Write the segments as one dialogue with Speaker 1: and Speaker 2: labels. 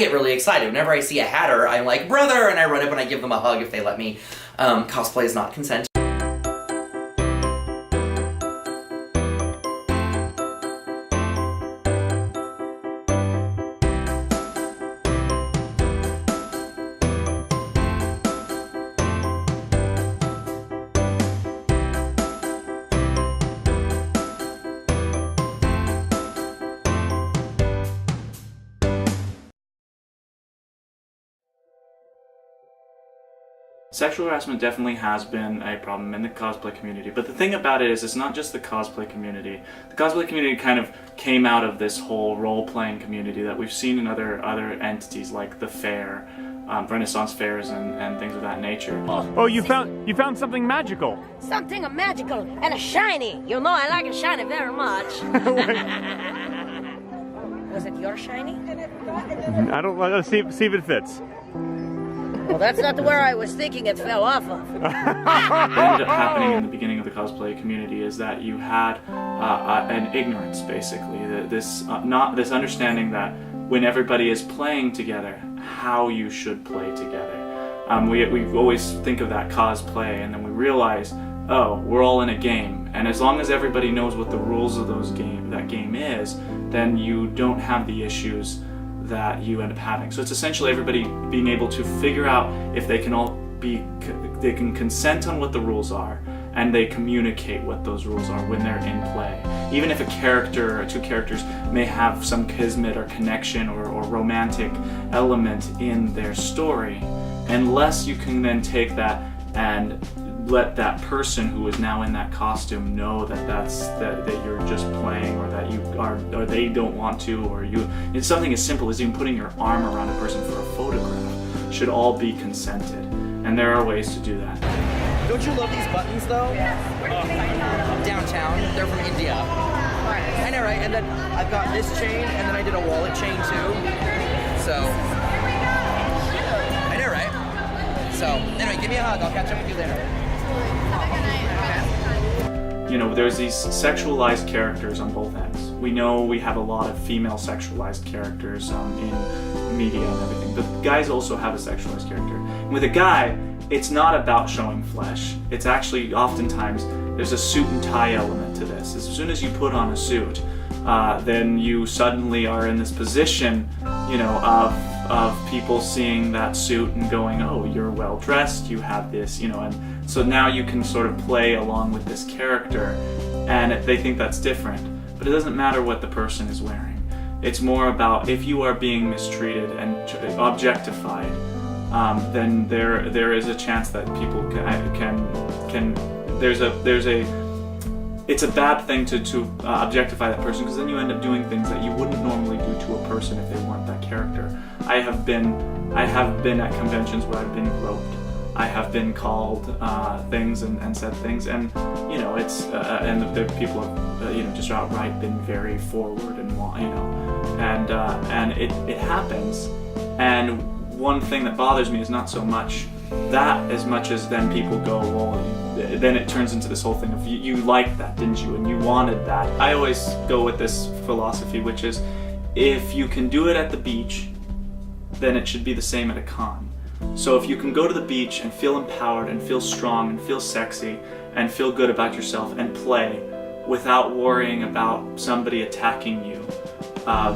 Speaker 1: get really excited. Whenever I see a hatter, I'm like, brother, and I run up and I give them a hug if they let me. Cosplay is not consent.
Speaker 2: Sexual harassment definitely has been a problem in the cosplay community, but the thing about it is it's not just the cosplay community. The cosplay community kind of came out of this whole role-playing community that we've seen in other entities like the fair, Renaissance fairs and things of that nature.
Speaker 3: Oh, you found something magical.
Speaker 4: Something magical and a shiny. You know I like a shiny very much. Was it your shiny?
Speaker 3: I don't. Let's see if it fits.
Speaker 4: Well, that's not where I was thinking it fell off of.
Speaker 2: What ended up happening in the beginning of the cosplay community is that you had an ignorance, basically, this understanding that when everybody is playing together, how you should play together. We always think of that cosplay, and then we realize, oh, we're all in a game, and as long as everybody knows what the rules of that game is, then you don't have the issues that you end up having. So it's essentially everybody being able to figure out if they can consent on what the rules are, and they communicate what those rules are when they're in play. Even if a character or two characters may have some kismet or connection or romantic element in their story, unless you can then take that and let that person who is now in that costume know that you're just playing, or that you are, or they don't want to, or you. It's something as simple as even putting your arm around a person for a photograph should all be consented, and there are ways to do that.
Speaker 5: Don't you love these buttons though? Yes. Downtown, they're from India. I know, right? And then I've got this chain, and then I did a wallet chain too. So. I know, right? So, anyway, give me a hug. I'll catch up with you later.
Speaker 2: You know, there's these sexualized characters on both ends. We know we have a lot of female sexualized characters in media and everything, but guys also have a sexualized character. And with a guy, it's not about showing flesh. It's actually oftentimes there's a suit and tie element to this. As soon as you put on a suit, then you suddenly are in this position, you know, of people seeing that suit and going, oh, you're well dressed, you have this, you know, and so now you can sort of play along with this character, and they think that's different. But it doesn't matter what the person is wearing. It's more about if you are being mistreated and objectified, then there is a chance that people can it's a bad thing to objectify that person, because then you end up doing things that you wouldn't normally do to a person if they weren't that character. I have been at conventions where I've been groped. I have been called things and said things, and you know, it's and the people have you know, just outright been very forward and, you know, and it happens. And one thing that bothers me is not so much that as much as then people go, well, then it turns into this whole thing of you liked that, didn't you, and you wanted that. I always go with this philosophy, which is if you can do it at the beach, then it should be the same at a con. So if you can go to the beach and feel empowered and feel strong and feel sexy and feel good about yourself and play without worrying about somebody attacking you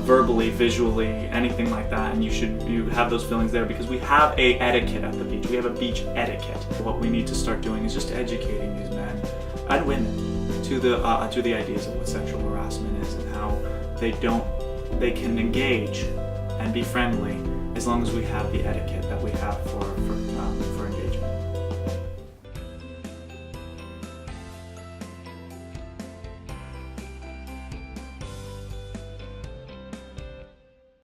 Speaker 2: verbally, visually, anything like that, and you have those feelings there, because we have a etiquette at the beach. We have a beach etiquette. What we need to start doing is just educating these men and women to the ideas of what sexual harassment is and how they can engage and be friendly as long as we have the etiquette that we have for engagement.